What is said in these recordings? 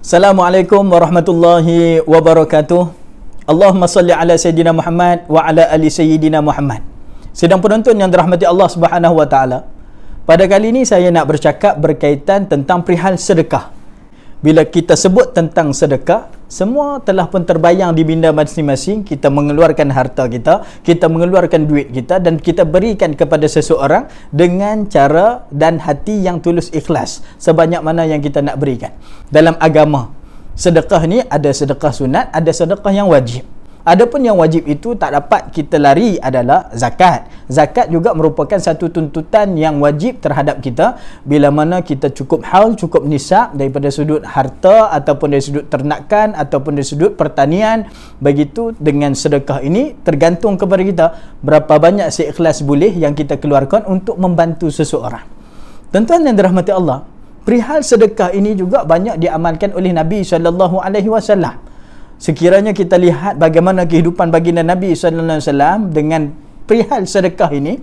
Assalamualaikum warahmatullahi wabarakatuh. Allahumma salli ala Sayyidina Muhammad wa ala ali Sayyidina Muhammad. Sedang penonton yang dirahmati Allah Subhanahu wa taala. Pada kali ini saya nak bercakap berkaitan tentang perihal sedekah. Bila kita sebut tentang sedekah, semua telah pun terbayang di minda masing-masing. Kita mengeluarkan harta kita, kita mengeluarkan duit kita dan kita berikan kepada seseorang dengan cara dan hati yang tulus ikhlas sebanyak mana yang kita nak berikan. Dalam agama, sedekah ni ada sedekah sunat, ada sedekah yang wajib. Adapun yang wajib itu tak dapat kita lari adalah zakat. Zakat juga merupakan satu tuntutan yang wajib terhadap kita bila mana kita cukup haul, cukup nisab daripada sudut harta ataupun dari sudut ternakan ataupun dari sudut pertanian. Begitu dengan sedekah ini tergantung kepada kita berapa banyak seikhlas boleh yang kita keluarkan untuk membantu seseorang. Tuan-tuan yang dirahmati Allah, perihal sedekah ini juga banyak diamalkan oleh Nabi SAW. Sekiranya kita lihat bagaimana kehidupan baginda Nabi SAW dengan perihal sedekah ini,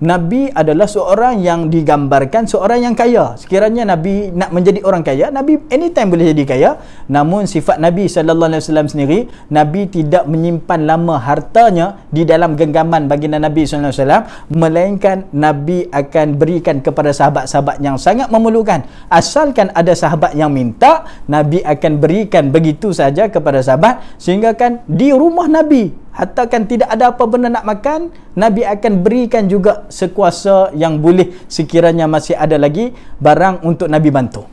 Nabi adalah seorang yang digambarkan seorang yang kaya. Sekiranya Nabi nak menjadi orang kaya, Nabi anytime boleh jadi kaya. Namun sifat Nabi SAW sendiri, Nabi tidak menyimpan lama hartanya di dalam genggaman baginda Nabi SAW, melainkan Nabi akan berikan kepada sahabat-sahabat yang sangat memerlukan. Asalkan ada sahabat yang minta, Nabi akan berikan begitu saja kepada sahabat, sehingga kan di rumah Nabi hatta kan tidak ada apa benda nak makan, Nabi akan berikan juga sekuasa yang boleh sekiranya masih ada lagi barang untuk Nabi bantu.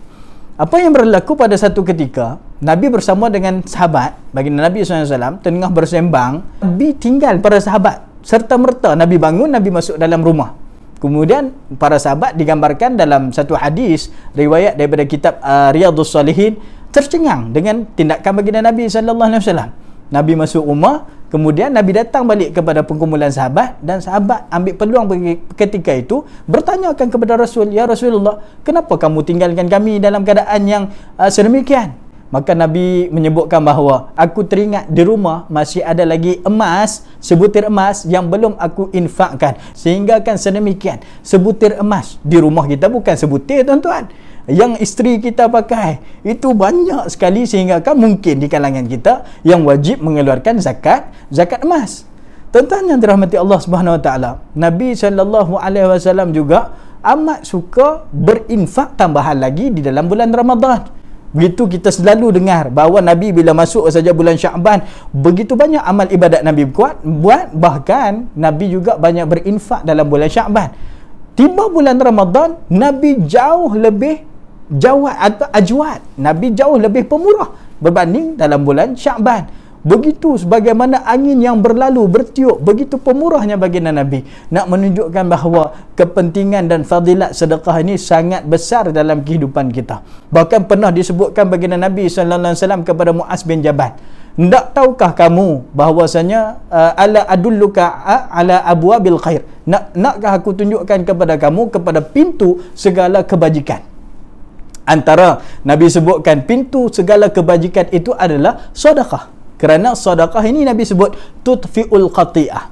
Apa yang berlaku pada satu ketika, Nabi bersama dengan sahabat baginda Nabi SAW tengah bersembang. Nabi tinggal para sahabat serta-merta. Nabi bangun, Nabi masuk dalam rumah. Kemudian para sahabat digambarkan dalam satu hadis riwayat daripada kitab Riyadhus Salihin tercengang dengan tindakan baginda Nabi SAW. Nabi masuk rumah, kemudian Nabi datang balik kepada perkumpulan sahabat dan sahabat ambil peluang ketika itu bertanyakan kepada Rasul, "Ya Rasulullah, kenapa kamu tinggalkan kami dalam keadaan yang sedemikian?" Maka Nabi menyebutkan bahawa aku teringat di rumah masih ada lagi emas, sebutir emas yang belum aku infakkan. Sehingga kan sedemikian, sebutir emas di rumah kita bukan sebutir, tuan-tuan. Yang isteri kita pakai itu banyak sekali, sehingga kan mungkin di kalangan kita yang wajib mengeluarkan zakat emas. Tuan-tuan yang dirahmati Allah Subhanahu wa taala, Nabi SAW juga amat suka berinfak tambahan lagi di dalam bulan Ramadan. Begitu kita selalu dengar bahawa Nabi bila masuk saja bulan Syaban, begitu banyak amal ibadat Nabi buat, bahkan Nabi juga banyak berinfak dalam bulan Syaban. Tiba bulan Ramadan, Nabi jauh lebih ajwad, Nabi jauh lebih pemurah berbanding dalam bulan Syaban. Begitu sebagaimana angin yang berlalu bertiup, begitu pemurahnya baginda Nabi, nak menunjukkan bahawa kepentingan dan fadilat sedekah ini sangat besar dalam kehidupan kita. Bahkan pernah disebutkan baginda Nabi SAW kepada Muaz bin Jabal, "Ndak tahukah kamu bahawasanya ala adulluka ala abwabil khair? Nakkah aku tunjukkan kepada kamu kepada pintu segala kebajikan?" Antara Nabi sebutkan pintu segala kebajikan itu adalah sedekah. Kerana sedekah ini Nabi sebut tutfi'ul qati'ah.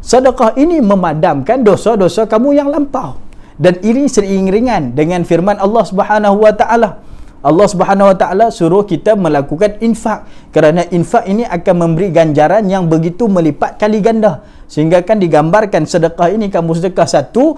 Sedekah ini memadamkan dosa-dosa kamu yang lampau. Dan ini seiringan dengan firman Allah Subhanahu wa taala. Allah Subhanahu wa taala suruh kita melakukan infak, kerana infak ini akan memberi ganjaran yang begitu melipat kali ganda. Sehingga kan digambarkan sedekah ini, kamu sedekah satu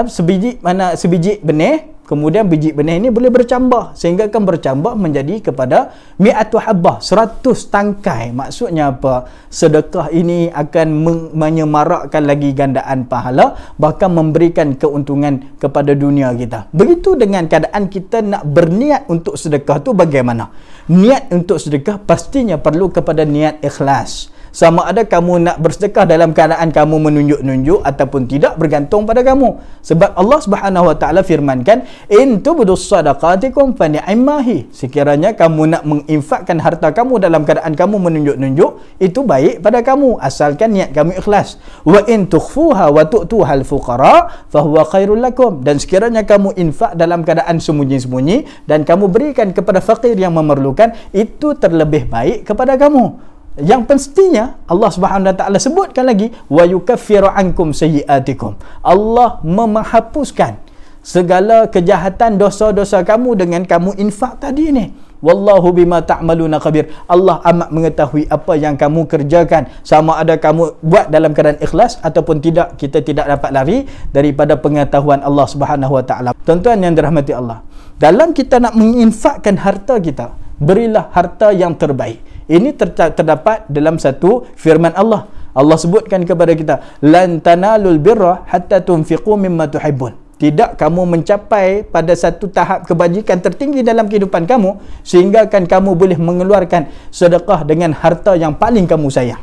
sebiji benih, kemudian biji benih ini boleh bercambah, sehingga kan bercambah menjadi kepada mi'atu habbah, 100 tangkai. Maksudnya apa? Sedekah ini akan menyemarakkan lagi gandaan pahala, bahkan memberikan keuntungan kepada dunia kita. Begitu dengan keadaan kita nak berniat untuk sedekah tu bagaimana? Niat untuk sedekah pastinya perlu kepada niat ikhlas. Sama ada kamu nak bersedekah dalam keadaan kamu menunjuk-nunjuk ataupun tidak, bergantung pada kamu. Sebab Allah Subhanahu wa taala firmankan, "In tubdus sadaqatikum fa ni'mahi." Sekiranya kamu nak menginfakkan harta kamu dalam keadaan kamu menunjuk-nunjuk, itu baik pada kamu asalkan niat kamu ikhlas. "Wa in tukhfuha wa tu'tuhal fuqara fa huwa khairul lakum." Dan sekiranya kamu infak dalam keadaan sembunyi-sembunyi dan kamu berikan kepada fakir yang memerlukan, itu terlebih baik kepada kamu. Yang pastinya Allah Subhanahu wa taala sebutkan lagi, wa yukaffiru ankum sayyi'atikum. Allah menghapuskan segala kejahatan dosa-dosa kamu dengan kamu infak tadi ni. wallahu bima ta'maluna khabir. Allah amat mengetahui apa yang kamu kerjakan, sama ada kamu buat dalam keadaan ikhlas ataupun tidak. Kita tidak dapat lari daripada pengetahuan Allah Subhanahu wa taala. Tuan-tuan yang dirahmati Allah, dalam kita nak menginfakkan harta kita, berilah harta yang terbaik. Ini terdapat dalam satu firman Allah. Allah sebutkan kepada kita, lan tanalul birra hatta tunfiqu mimma tuhibbun. Tidak kamu mencapai pada satu tahap kebajikan tertinggi dalam kehidupan kamu sehingga kan kamu boleh mengeluarkan sedekah dengan harta yang paling kamu sayang.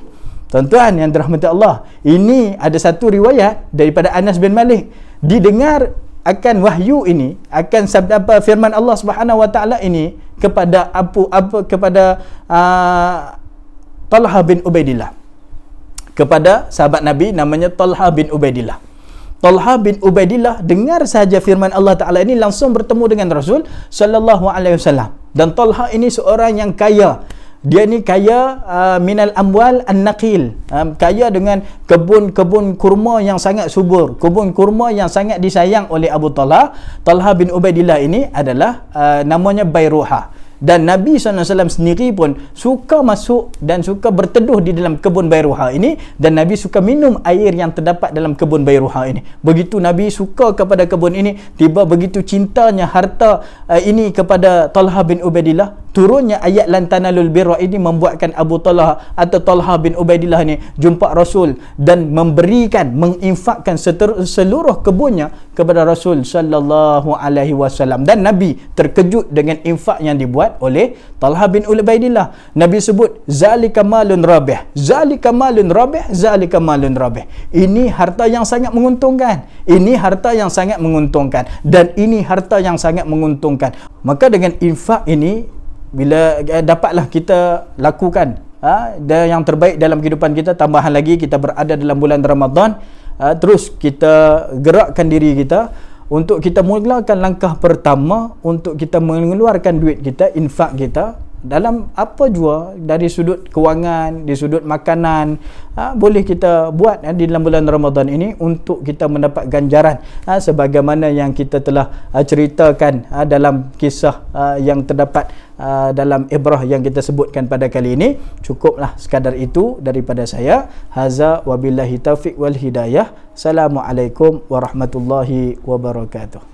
Tuan-tuan yang dirahmati Allah, ini ada satu riwayat daripada Anas bin Malik. Didengar akan wahyu ini, akan sabda apa firman Allah Subhanahu wa taala ini kepada kepada Talha bin Ubaidillah. Kepada sahabat Nabi namanya Talha bin Ubaidillah. Talha bin Ubaidillah dengar sahaja firman Allah Ta'ala ini langsung bertemu dengan Rasul Sallallahu Alaihi Wasallam. Dan Talha ini seorang yang kaya. Dia ni kaya minal amwal an-naqil. Kaya dengan kebun-kebun kurma yang sangat subur. Kebun kurma yang sangat disayang oleh Abu Talha. Talha bin Ubaidillah ini adalah namanya Bayruha. Dan Nabi SAW sendiri pun suka masuk dan suka berteduh di dalam kebun Bayruha ini, dan Nabi suka minum air yang terdapat dalam kebun Bayruha ini. Begitu Nabi suka kepada kebun ini, tiba begitu cintanya harta ini kepada Talha bin Ubaidillah, turunnya ayat lan tanalul birra ini membuatkan Abu Talha atau Talha bin Ubaidillah ini jumpa Rasul dan memberikan, menginfakkan seluruh kebunnya kepada Rasul Sallallahu Alaihi Wasallam. Dan Nabi terkejut dengan infak yang dibuat oleh Talha bin Ubaidillah. Nabi sebut zalika malun rabih, zalika malun rabih, zalika malun rabih. Ini harta yang sangat menguntungkan, ini harta yang sangat menguntungkan, dan ini harta yang sangat menguntungkan. Maka dengan infak ini, bila dapatlah kita lakukan dan yang terbaik dalam kehidupan kita, tambahan lagi kita berada dalam bulan Ramadan, terus kita gerakkan diri kita untuk kita mulakan langkah pertama untuk kita mengeluarkan duit kita, infak kita dalam apa jua, dari sudut kewangan, di sudut makanan, boleh kita buat di dalam bulan Ramadan ini untuk kita mendapat ganjaran sebagaimana yang kita telah ceritakan dalam kisah yang terdapat dalam ibrah yang kita sebutkan pada kali ini. Cukuplah sekadar itu daripada saya. Haza wabillahi taufiq wal hidayah. Assalamualaikum warahmatullahi wabarakatuh.